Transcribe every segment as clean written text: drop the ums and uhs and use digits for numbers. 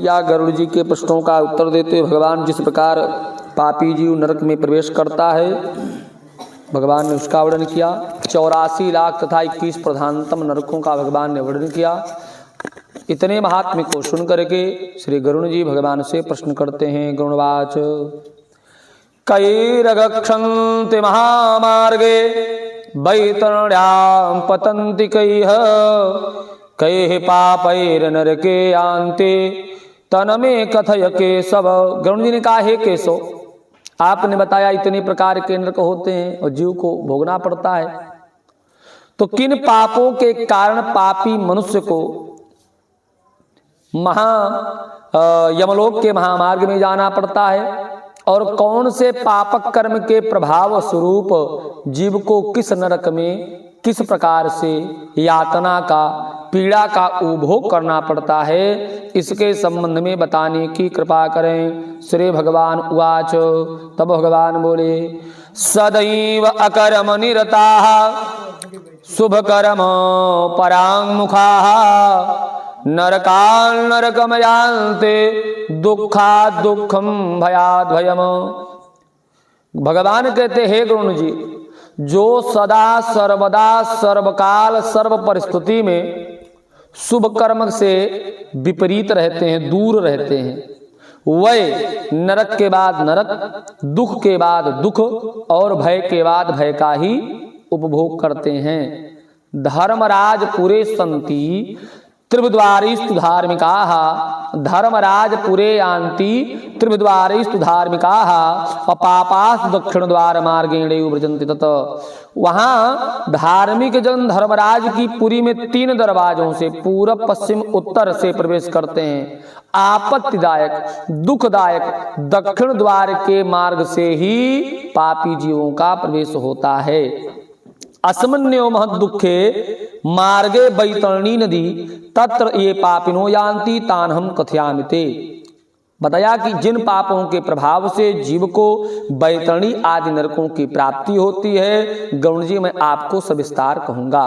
या गरुड़ जी के प्रश्नों का उत्तर देते भगवान जिस प्रकार पापी जीव नरक में प्रवेश करता है भगवान ने उसका वर्णन किया। 84 लाख तथा 21 प्रधानतम नरकों का भगवान ने वर्णन किया। इतने महात्म्य को सुन करके श्री गरुड़ जी भगवान से प्रश्न करते हैं। गरुड़वाच कैरगक्षन्ति महामार्गे वैतरण्यां पतन्ति कैः कैः पापैर्नरके यान्ति तनमे कथय केशव। गरुड़ जी ने कहा, हे केशव, आपने बताया इतने प्रकार के नरक होते हैं और जीव को भोगना पड़ता है, तो किन पापों के कारण पापी मनुष्य को यमलोक के महामार्ग में जाना पड़ता है और कौन से पापक कर्म के प्रभाव स्वरूप जीव को किस नरक में किस प्रकार से यातना का पीड़ा का उपभोग करना पड़ता है, इसके संबंध में बताने की कृपा करें। श्री भगवान उवाच। तब भगवान बोले, सदैव अकर्म निरताः शुभ कर्म पराङ्मुखाः नरकान् नरकम् यान्ति दुःखात् दुःखं भयात् भयम्। भगवान कहते, हे गरुड़ जी, जो सदा सर्वदा सर्वकाल सर्व परिस्थिति में शुभ कर्म से विपरीत रहते हैं, दूर रहते हैं, वह नरक के बाद नरक, दुख के बाद दुख और भय के बाद भय का ही उपभोग करते हैं। धर्मराज पुरे संति त्रिविद्वारीस्तु धार्मिकाः धर्मराज पुरे यान्ति त्रिविद्वारीस्तु धार्मिकाः अपापास्तु दक्षिण द्वार मार्गेण व्रजन्ति तत्। वहाँ धार्मिक जन धर्मराज की पुरी में 3 दरवाजों से पूर्व पश्चिम उत्तर से प्रवेश करते हैं। आपत्तिदायक दुखदायक दक्षिण द्वार के मार्ग से ही पापी जीवों का प्रवेश होता है। अस्मन्यो महद दुखे मार्गे बैतरणी नदी तत्र ये पापिनो यान्ति तान हम कथयामिते। बताया कि जिन पापों के प्रभाव से जीव को बैतरणी आदि नरकों की प्राप्ति होती है, गरुड़ जी मैं आपको सविस्तार कहूंगा,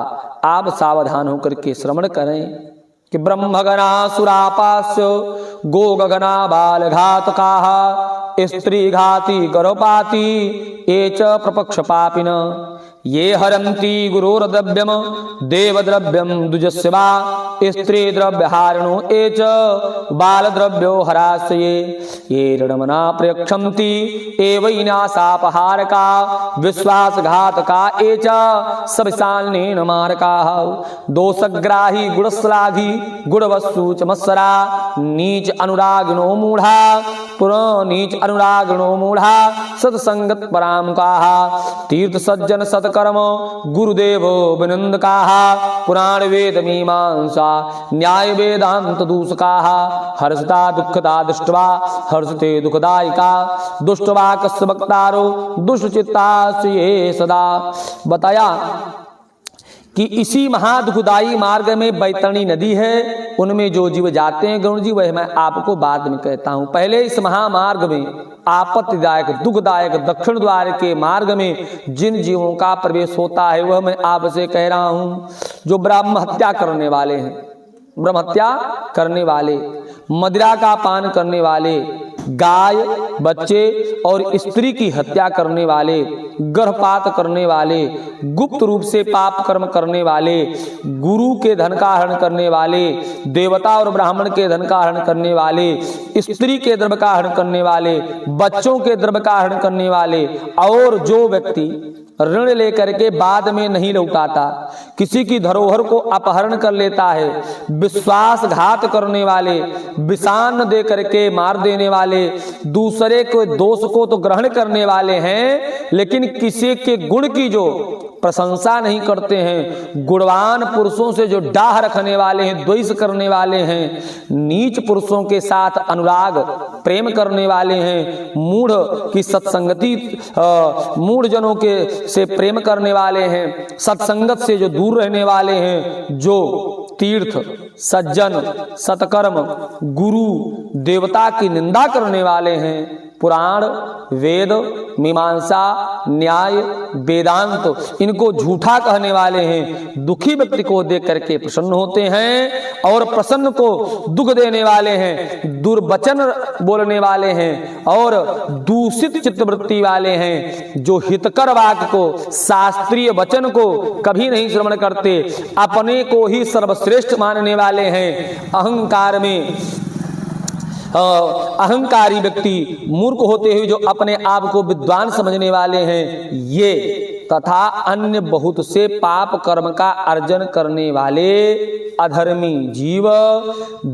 आप सावधान होकर के श्रवण करें। कि ब्रह्मगणा सुरापास्य गोगगना बालघातकाः स्त्री घाती गर्भपाती ये च प्रपक्ष पापिन ये हरन्ति गुरोर्द्रव्यम देवद्रव्यम दुजस्य वा स्त्री द्रव्यहारिणो ये च बालद्रव्यो हरास्ये ये ऋणमना प्रयक्षन्ति एवैनाशापहारका विश्वासघातका ये च सविशालेन मारकाः दोषग्राही गुणश्लाघी गुणवस्तु च मत्सरा नीच अनुरागिणो मूढ़ा पुरानीच अनुरागिणो मूढ़ा सत्संगत परामुखाः तीर्थ सज्जन सत्कर्म गुरुदेव विनंदकाः पुराण वेद मीमांसा न्याय वेदांत दूषकाः हर्षता दुःखदा दृष्ट्वा हर्षते दुःखदायिका दुष्टवा कस्य वक्तारो दुष्टचित्ताश्च ये सदा। बताया कि इसी महादुखदायी मार्ग में बैतरणी नदी है, उनमें जो जीव जाते हैं गरुड़ जी, वह मैं आपको बाद में कहता हूं। पहले इस महामार्ग में आपत्तिदायक दुखदायक दक्षिण द्वार के मार्ग में जिन जीवों का प्रवेश होता है वह मैं आपसे कह रहा हूं। जो ब्रह्म हत्या करने वाले हैं, ब्रह्म हत्या करने वाले, मदिरा का पान करने वाले, गाय बच्चे और स्त्री की हत्या करने वाले, गर्भपात करने वाले, गुप्त रूप से पाप कर्म करने वाले, गुरु के धन का हरण करने वाले, देवता और ब्राह्मण के धन का हरण करने वाले, स्त्री के द्रव्य का हरण करने वाले, बच्चों के द्रव्य का हरण करने वाले, और जो व्यक्ति ऋण लेकर के बाद में नहीं लौटाता, किसी की धरोहर को अपहरण कर लेता है, विश्वासघात करने वाले, विषान्न दे करके मार देने वाले, दूसरे के दोष को तो ग्रहण करने वाले हैं लेकिन किसी के गुण की जो प्रशंसा नहीं करते हैं, गुणवान पुरुषों से जो डाह रखने वाले हैं, द्वेष करने वाले हैं, नीच पुरुषों के साथ अनुराग प्रेम करने वाले हैं, मूढ़ की सत्संगति मूढ़ जनों के से प्रेम करने वाले हैं, सत्संगत से जो दूर रहने वाले हैं, जो तीर्थ सज्जन सत्कर्म गुरु देवता की निंदा करने वाले हैं, पुराण, वेद, मीमांसा, न्याय, वेदांत इनको झूठा कहने वाले हैं। दुखी व्यक्ति को देख करके प्रसन्न होते हैं और प्रसन्न को दुख देने वाले हैं, दुर्वचन बोलने वाले हैं और दूषित चित्तवृत्ति वाले हैं, जो हितकर वाक्य को, शास्त्रीय वचन को कभी नहीं श्रवण करते, अपने को ही सर्वश्रेष्ठ मानने वाले हैं। अहंकार में अहंकारी व्यक्ति, मूर्ख होते हुए जो अपने आप को विद्वान समझने वाले हैं, ये तथा अन्य बहुत से पाप कर्म का अर्जन करने वाले अधर्मी जीव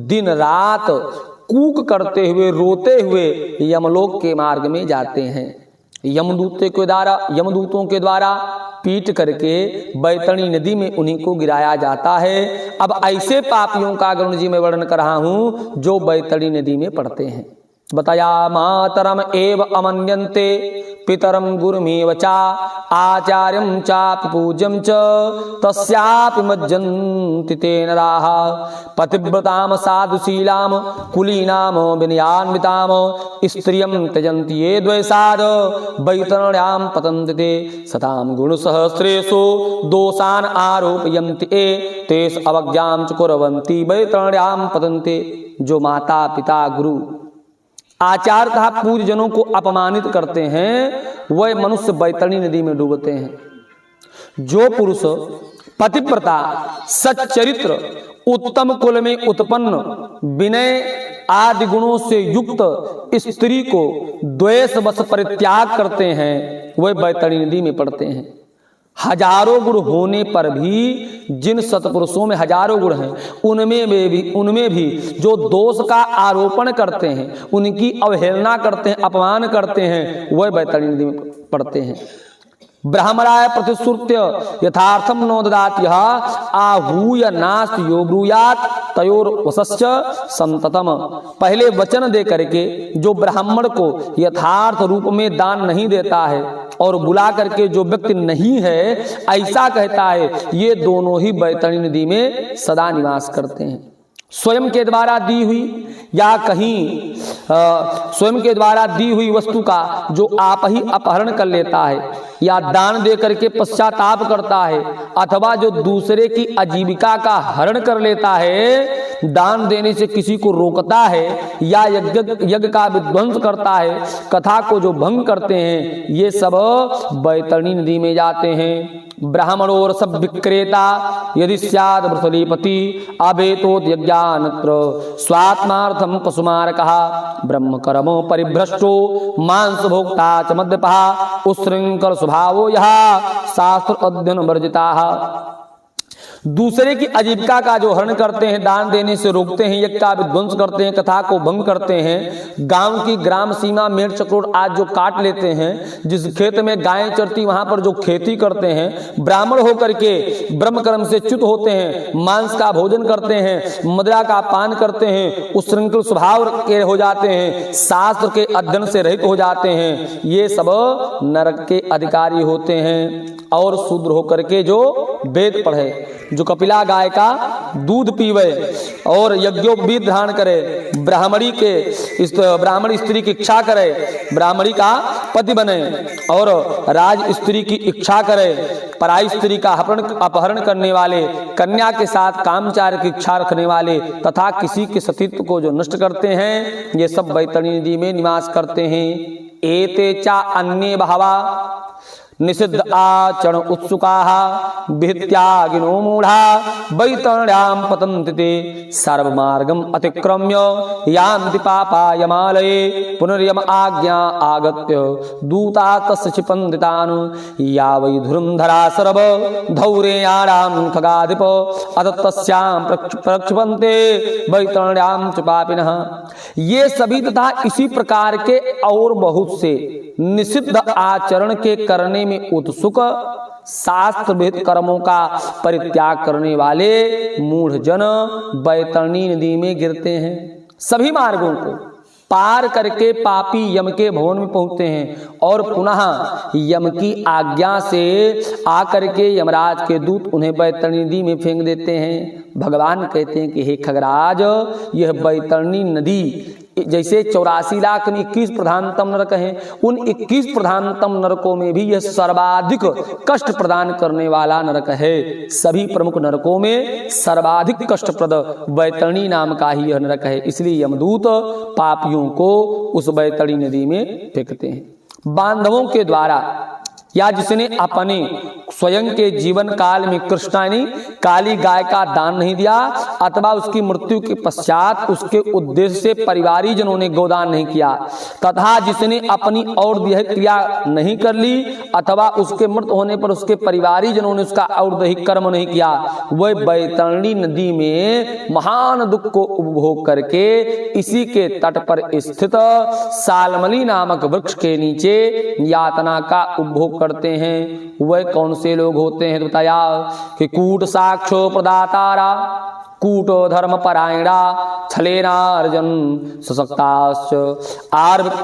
दिन रात कूक करते हुए, रोते हुए यमलोक के मार्ग में जाते हैं। यमदूतों के द्वारा पीट करके बैतरणी नदी में उन्हीं को गिराया जाता है। अब ऐसे पापियों का गरुण जी मैं वर्णन कर रहा हूं जो बैतरणी नदी में पड़ते हैं। बताया मातरम एव अमन्यन्ते पितरम गुरुमेव चा आचार्यम चापि पूज्यम च तस्यापि मज्जन्ति ते नराः पतिव्रताम साधुशीलाम कुलीनाम विनयान्विताम स्त्रियं त्यजन्ति ये द्वैसाद बैतरण्यां पतन्ति ते सतां गुणसहस्रेषु दोषान् आरोपयन्ति ये तेषु अवज्ञां च कुर्वन्ति बैतरण्यां पतन्ते। जो माता पिता गुरु आचार्य तथा पूज्य जनों को अपमानित करते हैं वह मनुष्य बैतरणी नदी में डूबते हैं। जो पुरुष पतिव्रता, सच्चरित्र, उत्तम कुल में उत्पन्न, विनय आदि गुणों से युक्त स्त्री को द्वेष वश परित्याग करते हैं वह बैतरणी नदी में पड़ते हैं। हजारों गुण होने पर भी, जिन सत्पुरुषों में हजारों गुण हैं उनमें भी जो दोष का आरोपण करते हैं, उनकी अवहेलना करते हैं, अपमान करते हैं, वह बैतरणी नदी में पड़ते हैं। ब्राह्मणाय प्रतिश्रुत्य यथार्थम नो ददात्यः आहूय नास्त यो ब्रूयात तयोर वसश्च संततम। पहले वचन दे करके जो ब्राह्मण को यथार्थ रूप में दान नहीं देता है और बुला करके जो व्यक्ति नहीं है ऐसा कहता है, ये दोनों ही बैतरणी नदी में सदा निवास करते हैं। स्वयं के द्वारा दी हुई या कहीं स्वयं के द्वारा दी हुई वस्तु का जो आप ही अपहरण कर लेता है या दान दे करके पश्चाताप करता है, अथवा जो दूसरे की आजीविका का हरण कर लेता है, दान देने से किसी को रोकता है या यज्ञ का विध्वंस करता है, कथा को जो भंग करते हैं, ये सब बैतरणी नदी में जाते हैं। ब्राह्मणोर सब विक्रेता यदि स्याद वृषलीपति अभेतोत यज्ञानत्र स्वात्मार्थम पशुमारकः ब्रह्म कर्मो परिभ्रष्टो मांस भोक्ता च मद्यपः उच्छृंखल स्वभावो यः शास्त्र अध्ययन वर्जिताः। दूसरे की आजीविका का जो हरण करते हैं, दान देने से रोकते हैं, यज्ञ का विध्वंस करते हैं, कथा को भंग करते हैं, गांव की ग्राम सीमा मेड़ चक्रोट आज जो काट लेते हैं, जिस खेत में गायें चरती वहां पर जो खेती करते हैं, ब्राह्मण होकर के ब्रह्म कर्म से च्युत होते हैं, मांस का भोजन करते हैं, मदिरा का पान करते हैं, उच्छृंखल स्वभाव के हो जाते हैं, शास्त्र के अध्ययन से रहित हो जाते हैं, ये सब नरक के अधिकारी होते हैं। और शूद्र होकर के जो वेद पढ़े, जो कपिला गाय का दूध पीवे और यज्ञोपवीत धारण करे, ब्राह्मणी स्त्री की इच्छा करे, ब्राह्मणी का पति बने और राज स्त्री की इच्छा करे, पराई स्त्री का अपहरण करने वाले, कन्या के साथ कामचार की इच्छा रखने वाले तथा किसी के सतीत्व को जो नष्ट करते हैं, ये सब बैतरणी नदी में निवास करते हैं। एते चा अन्ये बहवा निषिद्ध आचरण उत्सुकाः विहित्यागिनो मूढ़ा बैतरण्यां पतन्ति ते सर्वमार्गम् अतिक्रम्य यान्ति पापायमालये पुनर्यम आज्ञा आगत्य दूता तस्य क्षिपन्ति तान् या वै धुरन्धरा सर्व धौरेयाणां खगाधिप अथ तस्यां प्रक्षिपन्ते बैतरण्यां च पापिनः। ये सभी तथा इसी प्रकार के और बहुत से निषिद्ध आचरण के करने में उत्सुक, शास्त्र विहित कर्मों का परित्याग करने वाले मूढ़ जन बैतरणी नदी में गिरते हैं। सभी मार्गों को पार करके पापी यम के भवन में पहुंचते हैं और पुनः यम की आज्ञा से आकर के यमराज के दूत उन्हें बैतरणी नदी में फेंक देते हैं। भगवान कहते हैं कि हे खगराज, यह बैतरणी नदी जैसे 84 लाख में 21 प्रधानतम नरक हैं, उन 21 प्रधानतम नरकों में भी यह सर्वाधिक कष्ट प्रदान करने वाला नरक है। सभी प्रमुख नरकों में सर्वाधिक कष्टप्रद बैतरणी नाम का ही यह नरक है। इसलिए यमदूत पापियों को उस बैतरणी नदी में फेंकते हैं। बांधवों के द्वारा या जिसने अपने स्वयं के जीवन काल में कृष्णानी काली गाय का दान नहीं दिया अथवा उसकी मृत्यु के पश्चात उसके उद्देश्य से परिवारी जनों ने गोदान नहीं किया, तथा जिसने अपनी और देह क्रिया नहीं कर ली अथवा उसके मृत होने पर उसके परिवारी जनों ने उसका और दैहिक कर्म नहीं किया, वह बैतरणी नदी में महान दुख को उपभोग करके इसी के तट पर स्थित सालमली नामक वृक्ष के नीचे यातना का उपभोग करते हैं। वह कौन से लोग होते हैं? तो बताया कि कूट साक्षो प्रदातारा कूट धर्म परायणा छलेना अर्जन सशक्ताश्च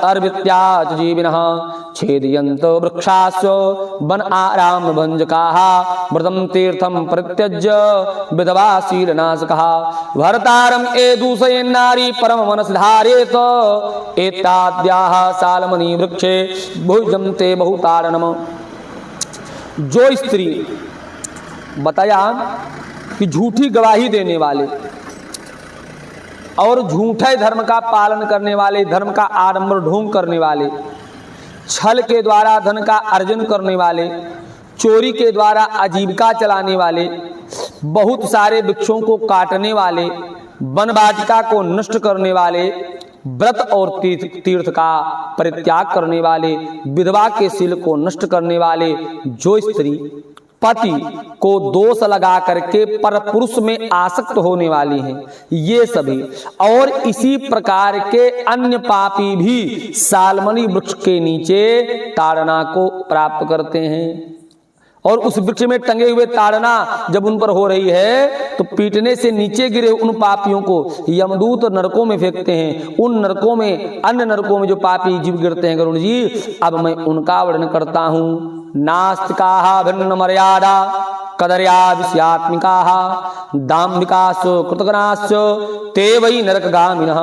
अर्वित्याच जीविनः छेदयन्त वृक्षाश्च वन आराम भंजकाः व्रतम तीर्थम परित्यज्य विधवा शीलनाशकः भर्तारम ए दूषयेन् नारी परम मनस धारेत एताद्याः सालमनी वृक्षे भुजन्ते बहुतारणम। जो स्त्री बताया कि झूठी गवाही देने वाले और झूठे धर्म का पालन करने वाले, धर्म का आडंबर ढोंग करने वाले, छल के द्वारा धन का अर्जन करने वाले, चोरी के द्वारा आजीविका चलाने वाले, बहुत सारे वृक्षों को काटने वाले, वन वाटिका को नष्ट करने वाले, व्रत और तीर्थ का परित्याग करने वाले, विधवा के शील को नष्ट करने वाले, जो स्त्री पति को दोष लगा करके परपुरुष में आसक्त होने वाली हैं, ये सभी और इसी प्रकार के अन्य पापी भी सालमनी वृक्ष के नीचे ताड़ना को प्राप्त करते हैं। और उस वृक्ष में टंगे हुए ताड़ना जब उन पर हो रही है तो पीटने से नीचे गिरे उन पापियों को यमदूत नरकों में फेंकते हैं। उन नरकों में, अन्य नरकों में जो पापी जीव गिरते हैं गरुण जी, अब मैं उनका वर्णन करता हूँ। नास्तिकाः भिन्न मर्यादा कदर्या विषयात्मिकाः दाम्भिकाश्च कृतघ्नाश्च ते वै नरकगामिनः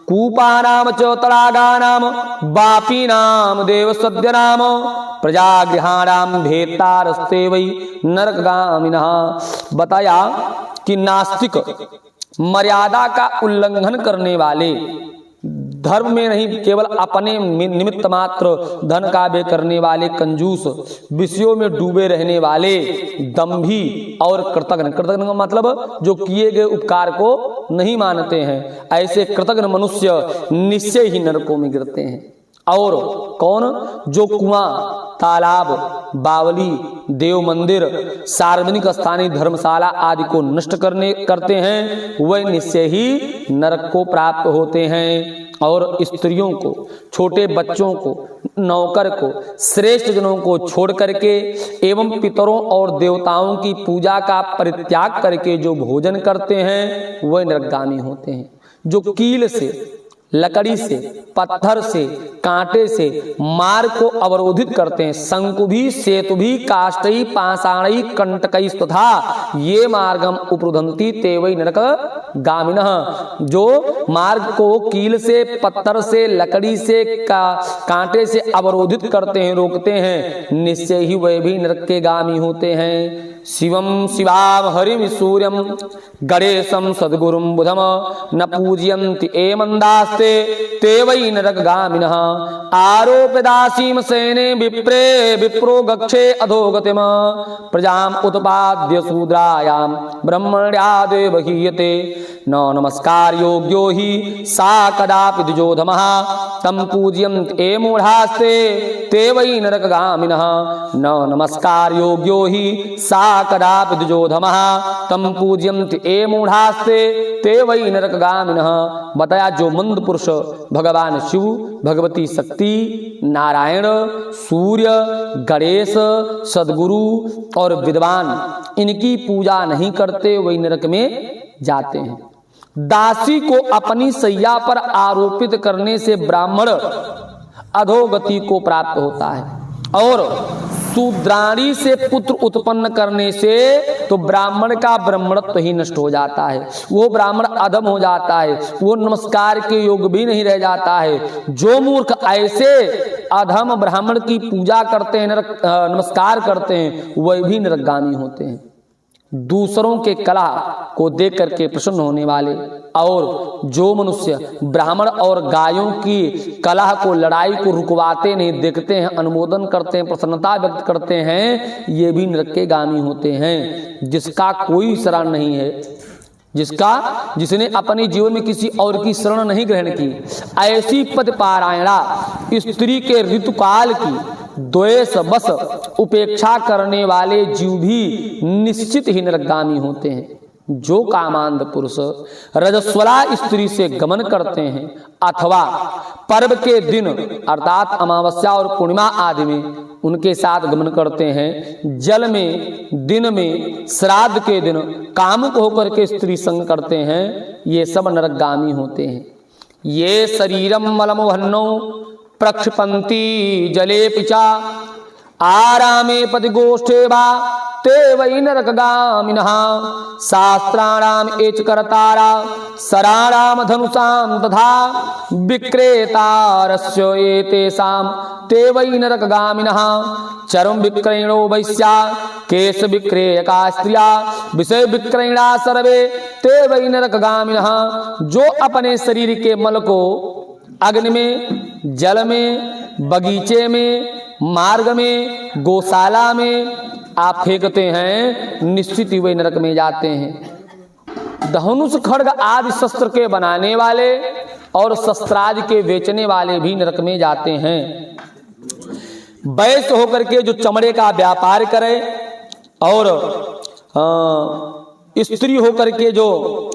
कूपानां च तडागानां वापीनां देवसद्यनाम प्रजागृहाणां भेत्तारस्ते वै नरकगामिनः। बताया कि नास्तिक, मर्यादा का उल्लंघन करने वाले, धर्म में नहीं केवल अपने निमित्त मात्र धन का व्यय करने वाले, कंजूस, विषयों में डूबे रहने वाले, दंभी और कृतघ्न। कृतघ्न का मतलब जो किए गए उपकार को नहीं मानते हैं, ऐसे कृतघ्न मनुष्य निश्चय ही नरकों में गिरते हैं। और कौन? जो कुआं, तालाब, बावली, देव मंदिर, सार्वजनिक स्थानीय धर्मशाला आदि को नष्ट करते हैं, वह निश्चय ही नरक को प्राप्त होते हैं। और स्त्रियों को, छोटे बच्चों को, नौकर को, श्रेष्ठ जनों को छोड़ करके एवं पितरों और देवताओं की पूजा का परित्याग करके जो भोजन करते हैं वह नरकगामी होते हैं। जो कील से, लकड़ी से, पत्थर से, कांटे से मार्ग को अवरोधित करते हैं, शंकुभी, सेतुभी, काष्ठई, पाषाणई, कंटकई तथा ये मार्गम उपरुधंती ते वै नरक गामिनः। जो मार्ग को कील से, पत्थर से, लकड़ी से, कांटे से अवरोधित करते हैं, रोकते हैं, निश्चय ही वह भी नरक के गामी होते हैं। शिवम शिवाम हरिम सूर्यम गणेशम सद्गुरुम बुधम न पूजयन्ति ए मंदास्ते ते वै नरकगामिनः आरोप्यदासीम सेने विप्रे विप्रो गक्षे अधोगतिम प्रजाम उत्पाद्य शूद्रायाम ब्रह्मण्यादेव हीयते न नमस्कार योग्यो हि सा कदापि द्विजोधमः तम पूजयन्ति ए मूढ़ास्ते ते वै नरकगामिनः न नमस्कार योग्यो हि सा कदापि द्विजोधमः तम पूजयन्ति ए मूढ़ास्ते ते वै नरकगामिनः। बताया जो मंद पुरुष भगवान शिव, भगवती शक्ति, नारायण, सूर्य, गणेश, सदगुरु और विद्वान इनकी पूजा नहीं करते वही नरक में जाते हैं। दासी को अपनी सैया पर आरोपित करने से ब्राह्मण अधोगति को प्राप्त होता है और शूद्राणी से पुत्र उत्पन्न करने से तो ब्राह्मण का ब्राह्मणत्व ही नष्ट हो जाता है, वो ब्राह्मण अधम हो जाता है, वो नमस्कार के योग भी नहीं रह जाता है। जो मूर्ख ऐसे अधम ब्राह्मण की पूजा करते हैं, नमस्कार करते हैं, वह भी नरकगामी होते हैं। दूसरों के कलह को देख करके प्रसन्न होने वाले और जो मनुष्य ब्राह्मण और गायों की कलह को, लड़ाई को रुकवाते नहीं, देखते हैं, अनुमोदन करते हैं, प्रसन्नता व्यक्त करते हैं, ये भी नरक के गामी होते हैं। जिसका कोई शरण नहीं है, जिसने अपने जीवन में किसी और की शरण नहीं ग्रहण की, ऐसी पतिपारायणा स्त्री के ऋतुकाल की द्वेष बस उपेक्षा करने वाले जीव भी निश्चित ही नरकगामी होते हैं। जो कामांध पुरुष रजस्वला स्त्री से गमन करते हैं अथवा पर्व के दिन अर्थात अमावस्या और पूर्णिमा आदि में उनके साथ गमन करते हैं, जल में, दिन में, श्राद्ध के दिन कामुक होकर के स्त्री संग करते हैं, ये सब नरकगामी होते हैं। ये शरीरम मलमोहन्नो प्रक्षपन्ति जले पिचा आरामे पतिगोष्ठे वा ते वै नरकगामिनः शास्त्राणाम एच कर्तारा सराणाम धनुषां तथा विक्रेतारस्य एतेषां ते वै नरकगामिनः चर्म विक्रयणो वैश्या केश विक्रेयका स्त्रिया विषय विक्रयणा सर्वे ते वै नरकगामिनः। जो अपने शरीर के मल को अग्नि में, जल में, बगीचे में, मार्ग में, गौशाला में आप फेंकते हैं, निश्चित ही वे नरक में जाते हैं। धनुष खड्ग आदि शस्त्र के बनाने वाले और शस्त्रादि के बेचने वाले भी नरक में जाते हैं। वैश्य होकर के जो चमड़े का व्यापार करे और स्त्री होकर के जो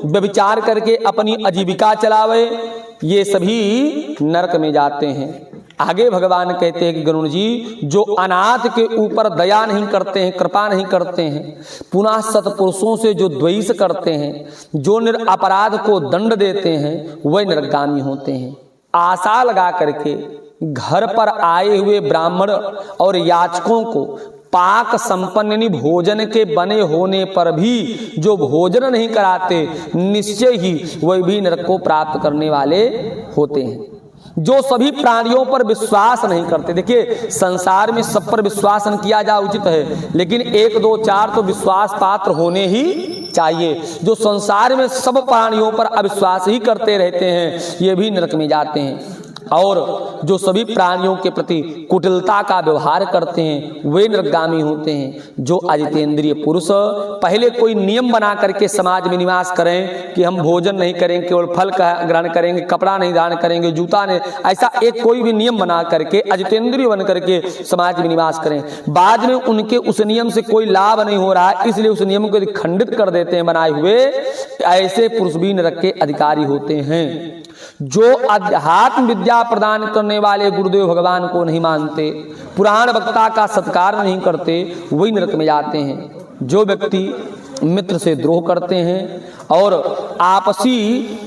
व्यभिचार करके अपनी आजीविका चलावे, ये सभी नरक में जाते हैं। आगे भगवान कहते हैं कि गरुण जी, जो अनाथ के ऊपर दया नहीं करते हैं, कृपा नहीं करते हैं, पुनः सत्पुरुषों से जो द्वेष करते हैं, जो निरपराध को दंड देते हैं, वह नरकगामी होते हैं। आशा लगा करके घर पर आए हुए ब्राह्मण और याचकों को पाक संपन्न भोजन के बने होने पर भी जो भोजन नहीं कराते, निश्चय ही वह भी नरक को प्राप्त करने वाले होते हैं। जो सभी प्राणियों पर विश्वास नहीं करते, देखिए संसार में सब पर विश्वास न किया जा उचित है, लेकिन 1 2 4 तो विश्वास पात्र होने ही चाहिए। जो संसार में सब प्राणियों पर अविश्वास ही करते रहते हैं, ये भी नरक में जाते हैं। और जो सभी प्राणियों के प्रति कुटिलता का व्यवहार करते हैं, वे नरकगामी होते हैं। जो अजितेंद्रिय पुरुष पहले कोई नियम बना करके समाज में निवास करें कि हम भोजन नहीं करेंगे, केवल फल का ग्रहण करेंगे, कपड़ा नहीं धारण करेंगे, जूता नहीं, ऐसा एक कोई भी नियम बना करके अजितेंद्रिय बन करके समाज में निवास करें, बाद में उनके उस नियम से कोई लाभ नहीं हो रहा है, इसलिए उस नियम को खंडित कर देते हैं बनाए हुए, ऐसे पुरुष भी नरक के अधिकारी होते हैं। जो अध्यात्म विद्या प्रदान करने वाले गुरुदेव भगवान को नहीं मानते, पुराण वक्ता का सत्कार नहीं करते, वही नरक में जाते हैं। जो व्यक्ति मित्र से द्रोह करते हैं और आपसी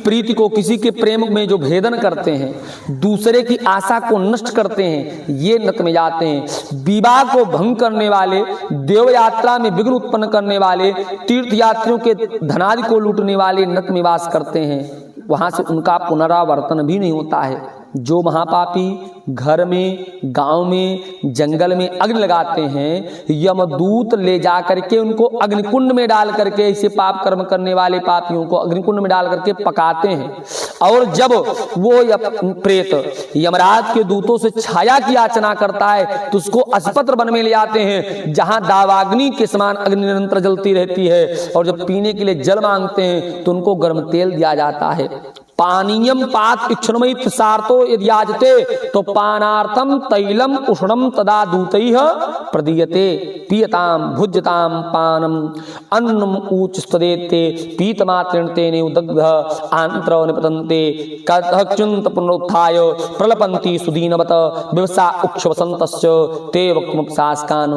प्रीति को, किसी के प्रेम में जो भेदन करते हैं, दूसरे की आशा को नष्ट करते हैं, ये नरक में जाते हैं। विवाह को भंग करने वाले, देव यात्रा में विघ्न उत्पन्न करने वाले, तीर्थ यात्रियों के धनादि को लूटने वाले नरक में वास करते हैं। वहां से उनका पुनरावर्तन भी नहीं होता है। जो महापापी घर में, गांव में, जंगल में अग्नि लगाते हैं, यमदूत ले जा करके उनको अग्निकुंड में डाल करके, ऐसे पाप कर्म करने वाले पापियों को अग्निकुंड में डाल करके पकाते हैं। और जब वो प्रेत यमराज के दूतों से छाया की याचना करता है, तो उसको अस्पत्र वन में ले जाते हैं, जहां दावाग्नि के समान अग्नि निरंतर जलती रहती है। और जब पीने के लिए जल मांगते हैं तो उनको गर्म तेल दिया जाता है। पानीयम पात इक्षणमयि सार्थो यदि याजते तो पानार्थम तैलम उष्णम तदा दूतैः प्रदीयते पीयताम भुज्यताम पानम अन्नम ऊचस्तदेते पीतमात्रेण तेने उदग्ध आंत्र निपतन्ते कथचुंत पुनरुत्थाय प्रलपन्ति सुदीनवत विवसा उक्षवसन्तस्य ते वक्मुपसास्कान।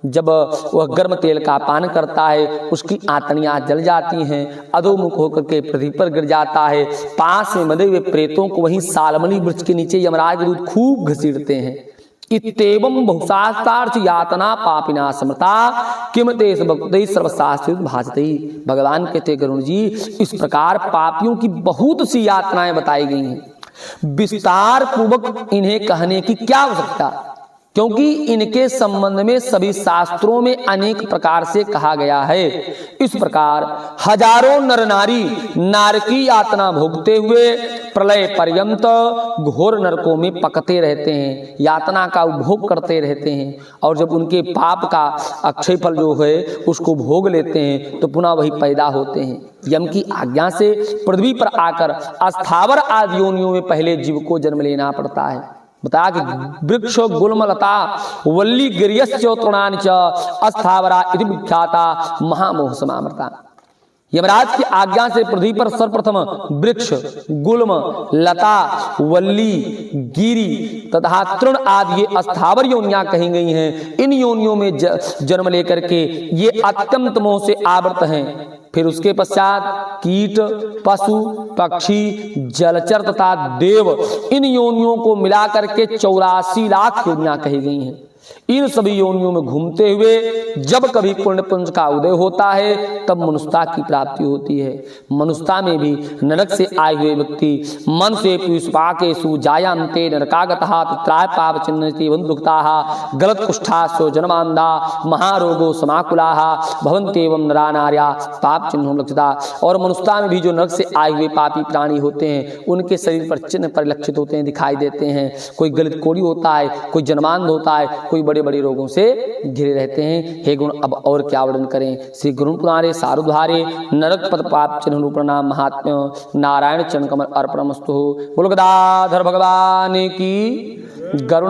जब वह गर्म तेल का पान करता है, उसकी आंतड़ियां जल जाती हैं, अधोमुख होकर के पृथ्वी पर गिर जाता है। पास में मरे हुए प्रेतों को वहीं सालमनी वृक्ष के नीचे यमराज दूत खूब घसीटते हैं। इत्येवं बहुशास्त्रार्थ यातना पापिना समृता किम तेष भक्तैः सर्वशास्त्र भाजते। भगवान कहते गरुण जी, इस प्रकार पापियों की बहुत सी यातनाएं बताई गई हैं, विस्तार पूर्वक इन्हें कहने की क्या आवश्यकता, क्योंकि इनके संबंध में सभी शास्त्रों में अनेक प्रकार से कहा गया है। इस प्रकार हजारों नर नारी नारकी यातना भोगते हुए प्रलय पर्यंत घोर नरकों में पकते रहते हैं, यातना का उपभोग करते रहते हैं, और जब उनके पाप का अक्षय फल जो है उसको भोग लेते हैं तो पुनः वही पैदा होते हैं। यम की आज्ञा से पृथ्वी पर आकर अस्थावर आदि योनियों में पहले जीव को जन्म लेना पड़ता है। बताया कि वृक्ष गुल्मलता वल्ली गिरियश्च तृणानि च अस्थावरा इति विख्याता महामोह समामृता। यमराज की आज्ञा से पृथ्वी पर सर्वप्रथम वृक्ष, गुल्म, लता, वल्ली, गिरी तथा तृण आदि ये अस्थावर योनियां कही गई हैं। इन योनियों में जन्म लेकर के ये अत्यंत मोह से आवृत हैं। फिर उसके पश्चात कीट, पशु, पक्षी, जलचर तथा देव, इन योनियों को मिलाकर के 84 लाख योनियां कही गई हैं। इन सभी योनियों में घूमते हुए जब कभी पुण्य पुंज का उदय होता है तब मनुष्यता की प्राप्ति होती है। मनुष्यता में भी नरक से आए हुए व्यक्ति मन से पुष्पाकेषु जायन्ते नरकागतः पित्राय पाप चिन्हन्ति बन्धुक्ताः गलत कुष्ठासो जन्मान्धा महारोगो समाकुलाः भवन्त्येवं नरा नार्या पाप चिन्हों लक्षिता। और मनुष्यता में भी जो नरक से आए हुए पापी प्राणी होते हैं उनके शरीर पर चिन्ह परिलक्षित होते हैं, दिखाई देते हैं। कोई गलत कोड़ी होता है, कोई जन्मांध होता है, कोई बड़े बड़े रोगों से घिरे रहते हैं। हे गुण, अब और क्या वर्णन करें। श्री गुरु पुराणे सारुद्धारे नरक पद पाप चिन्ह रूपणाम महात्म्य नारायण चरण कमल अर्पणमस्तु। बोल गदाधर भगवान की। गरुण